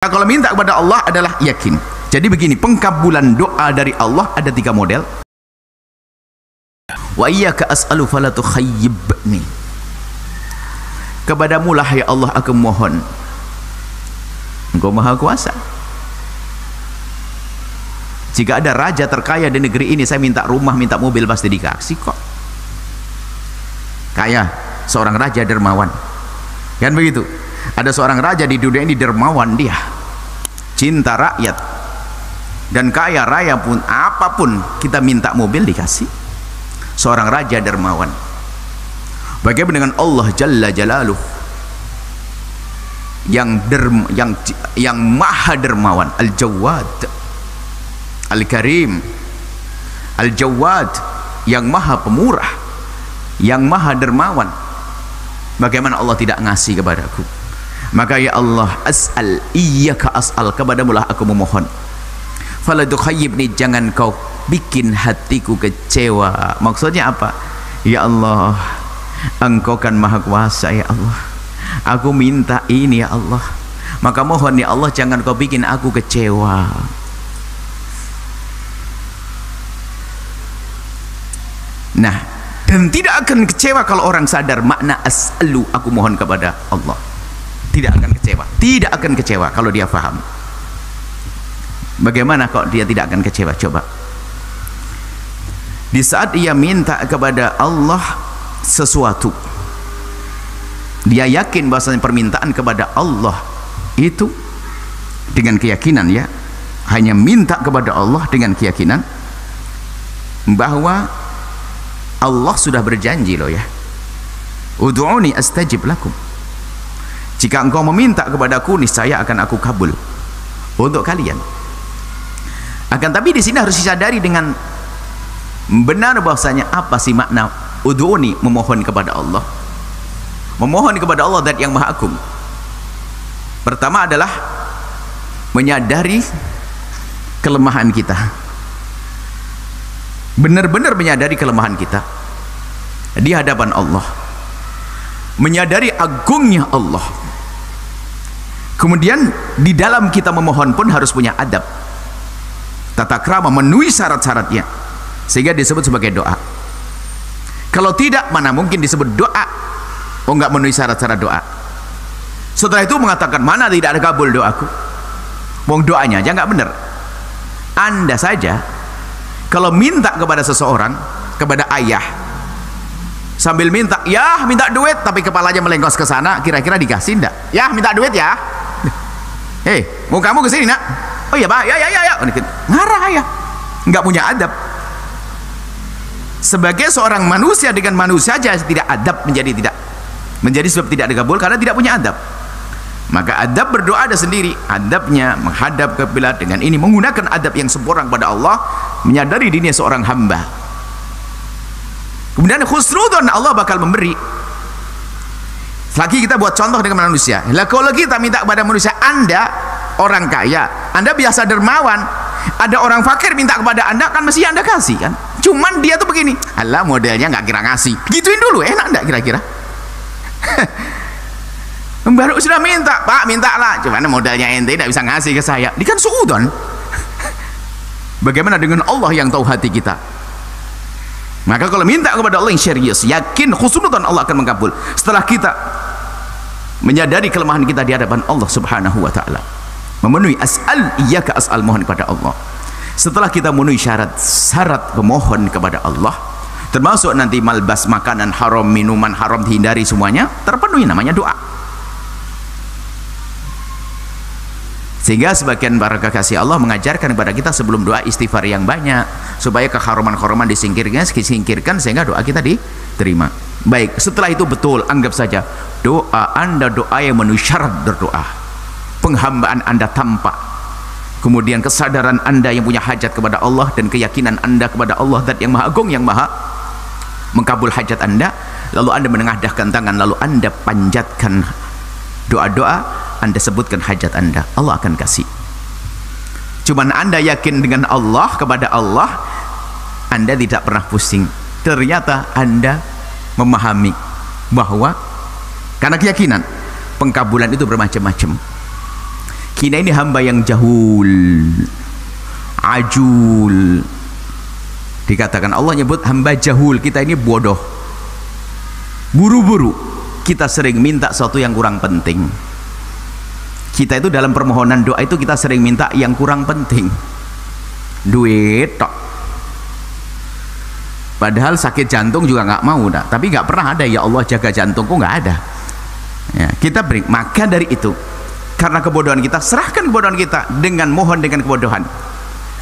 Kalau minta kepada Allah adalah yakin. Jadi begini, pengkabulan doa dari Allah ada 3 model. Wa iyyaka as'alu fala tukhayyibni. Kepadamu lah ya Allah aku mohon. Engkau maha kuasa. Jika ada raja terkaya di negeri ini, saya minta rumah, minta mobil, pasti dikasih kok. Kaya, seorang raja dermawan. Kan begitu. Ada seorang raja di dunia ini dermawan dia, cinta rakyat dan kaya raya pun, apapun kita minta mobil dikasih. Seorang raja dermawan. Bagaimana dengan Allah Jalla Jalaluh yang maha dermawan, Al-Jawad, Al-Karim, Al-Jawad, yang maha pemurah, yang maha dermawan. Bagaimana Allah tidak ngasih kepadaku? Maka ya Allah, as'al, iyyaka as'al, kepadamu lah aku memohon. Fala tukhayyibni, jangan kau bikin hatiku kecewa. Maksudnya apa? Ya Allah, Engkau kan maha kuasa ya Allah. Aku minta ini ya Allah. Maka mohon ya Allah, jangan kau bikin aku kecewa. Nah, dan tidak akan kecewa kalau orang sadar makna as'alu, aku mohon kepada Allah. Tidak akan kecewa, tidak akan kecewa kalau dia paham. Bagaimana kok dia tidak akan kecewa? Coba, di saat ia minta kepada Allah sesuatu, dia yakin bahwasanya permintaan kepada Allah itu dengan keyakinan, ya, hanya minta kepada Allah dengan keyakinan bahwa Allah sudah berjanji loh ya, ud'uni astajib lakum. Jika engkau meminta kepadaku, niscaya akan aku kabul untuk kalian. Akan tapi di sini harus disadari dengan benar bahwasanya apa sih makna ud'uni, memohon kepada Allah. Memohon kepada Allah zat yang maha agung. Pertama adalah menyadari kelemahan kita. Benar-benar menyadari kelemahan kita di hadapan Allah, menyadari agungnya Allah. Kemudian di dalam kita memohon pun harus punya adab, tata krama, memenuhi syarat-syaratnya sehingga disebut sebagai doa. Kalau tidak, mana mungkin disebut doa? Oh, enggak memenuhi syarat-syarat doa. Setelah itu mengatakan mana tidak ada kabul doaku. Wong doanya aja enggak benar. Anda saja kalau minta kepada seseorang, kepada ayah, sambil minta, ya minta duit, tapi kepalanya melengkos ke sana, kira-kira dikasih enggak? Ya minta duit ya. Hei, mau kamu kesini nak? Oh iya pak, ya. Ngarah ayah, enggak punya adab. Sebagai seorang manusia dengan manusia saja tidak adab, menjadi sebab tidak dikabul karena tidak punya adab. Maka adab berdoa ada sendiri, adabnya menghadap ke kiblat dengan ini, menggunakan adab yang sempurna kepada Allah, menyadari dirinya seorang hamba. Kemudian khusnudon, Allah bakal memberi. Lagi kita buat contoh dengan manusia. Lah kalau kita minta kepada manusia, Anda orang kaya, Anda biasa dermawan, ada orang fakir minta kepada Anda, kan mesti Anda kasih kan? Cuman dia tuh begini, alah modelnya nggak kira ngasih, gituin dulu, enak enggak kira-kira? Baru sudah minta, Pak mintalah, cuman modalnya ente tidak bisa ngasih ke saya, ini kan suudon. Bagaimana dengan Allah yang tahu hati kita? Maka kalau minta kepada Allah yang serius, yakin khusnudan, Allah akan mengabul. Setelah kita menyadari kelemahan kita di hadapan Allah Subhanahu wa taala, memenuhi as'al, iyyaka as'al, mohon kepada Allah. Setelah kita memenuhi syarat memohon kepada Allah, termasuk nanti malbas, makanan haram, minuman haram dihindari, semuanya terpenuhi, namanya doa. Sehingga sebagian para kekasih Allah mengajarkan kepada kita sebelum doa istighfar yang banyak, supaya keharuman-haruman disingkirkan sehingga doa kita diterima. Baik, setelah itu betul, anggap saja doa Anda doa yang memenuhi syarat berdoa, penghambaan Anda tampak, kemudian kesadaran Anda yang punya hajat kepada Allah dan keyakinan Anda kepada Allah zat yang maha agung, yang maha mengkabul hajat Anda. Lalu Anda menengadahkan tangan, lalu Anda panjatkan doa-doa, Anda sebutkan hajat Anda, Allah akan kasih. Cuman Anda yakin dengan Allah, kepada Allah, Anda tidak pernah pusing. Ternyata Anda memahami bahwa karena keyakinan, pengkabulan itu bermacam-macam. Kita ini hamba yang jahul, ajul. Dikatakan Allah nyebut hamba jahul, kita ini bodoh, buru-buru. Kita sering minta sesuatu yang kurang penting. Kita itu dalam permohonan doa itu kita sering minta yang kurang penting, duit tok. Padahal sakit jantung juga nggak mau dah, tapi nggak pernah ada ya Allah jaga jantungku, nggak ada. Ya, kita beri. Maka dari itu, karena kebodohan kita, serahkan kebodohan kita dengan mohon dengan kebodohan.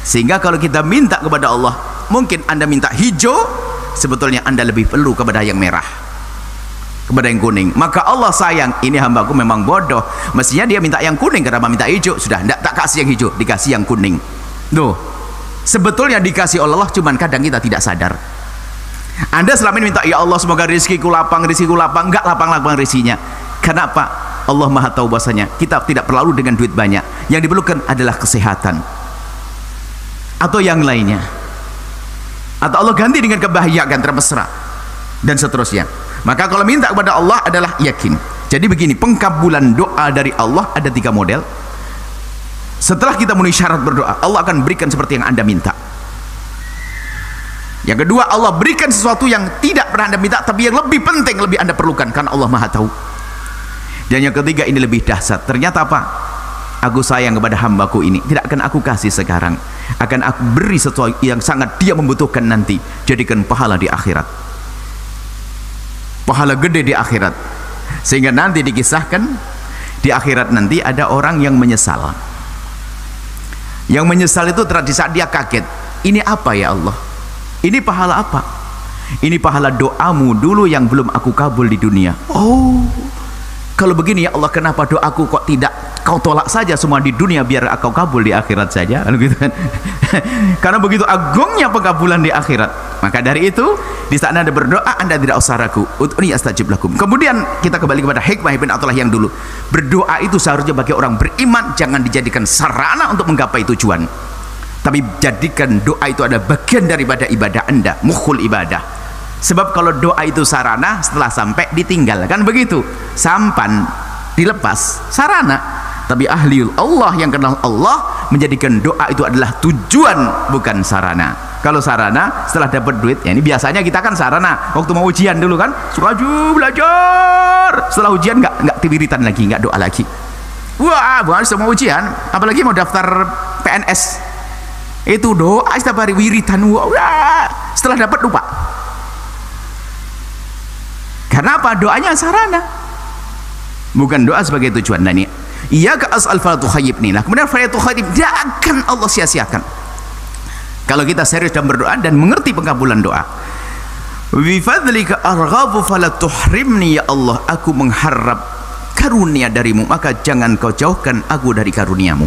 Sehingga kalau kita minta kepada Allah, mungkin Anda minta hijau, sebetulnya Anda lebih perlu kepada yang merah, kepada yang kuning. Maka Allah sayang, ini hambaku memang bodoh, mestinya dia minta yang kuning, karena minta hijau, sudah tidak tak kasih yang hijau, dikasih yang kuning. Tuh, sebetulnya dikasih oleh Allah, cuman kadang kita tidak sadar. Anda selama ini minta, ya Allah semoga rizkiku lapang, enggak lapang-lapang rizkinya. Kenapa? Allah Maha tahu bahasanya kita tidak perlu dengan duit banyak, yang diperlukan adalah kesehatan atau yang lainnya, atau Allah ganti dengan kebahagiaan termesra dan seterusnya. Maka kalau minta kepada Allah adalah yakin. Jadi begini, pengkabulan doa dari Allah ada 3 model. Setelah kita memenuhi syarat berdoa, Allah akan berikan seperti yang Anda minta. Yang kedua, Allah berikan sesuatu yang tidak pernah Anda minta, tapi yang lebih penting, lebih Anda perlukan, karena Allah Maha tahu. Dan yang ketiga, ini lebih dahsyat. Ternyata apa? Aku sayang kepada hambaku ini, tidak akan aku kasih sekarang, akan aku beri sesuatu yang sangat dia membutuhkan nanti. Jadikan pahala di akhirat, pahala gede di akhirat. Sehingga nanti dikisahkan di akhirat nanti ada orang yang menyesal. Yang menyesal itu terjadi saat dia kaget, ini apa ya Allah? Ini pahala apa? Ini pahala doamu dulu yang belum aku kabul di dunia. Oh, kalau begini ya Allah, kenapa doaku kok tidak kau tolak saja semua di dunia, biar aku kabul di akhirat saja, gitu kan? Karena begitu agungnya pengkabulan di akhirat. Maka dari itu, di saat Anda berdoa, Anda tidak usah ragu. Ud'uni astajib lakum. Kemudian kita kembali kepada hikmah Ibn Athaillah yang dulu. Berdoa itu seharusnya bagi orang beriman, jangan dijadikan sarana untuk menggapai tujuan, tapi jadikan doa itu ada bagian daripada ibadah Anda, mukhul ibadah. Sebab kalau doa itu sarana, setelah sampai ditinggal, kan begitu, sampan dilepas, sarana. Tapi ahli Allah yang kenal Allah menjadikan doa itu adalah tujuan, bukan sarana. Kalau sarana setelah dapat duit, ya ini biasanya kita kan sarana waktu mau ujian dulu kan, suka belajar, setelah ujian nggak tibiritan lagi, nggak doa lagi. Wah, bukan semua ujian, apalagi mau daftar PNS, itu doa setiap hari wiritan. Wah, setelah dapat lupa. Karena apa? Doanya sarana, bukan doa sebagai tujuan. Dan ini iyyaka as'al fala tukhayyibni. Nah, kemudian fala tukhayyib, tidak akan Allah sia-siakan kalau kita serius dalam berdoa dan mengerti pengkabulan doa. Bi fadlika arghabu fala tuhrimni, ya Allah, aku mengharap karunia darimu, maka jangan kau jauhkan aku dari karuniamu.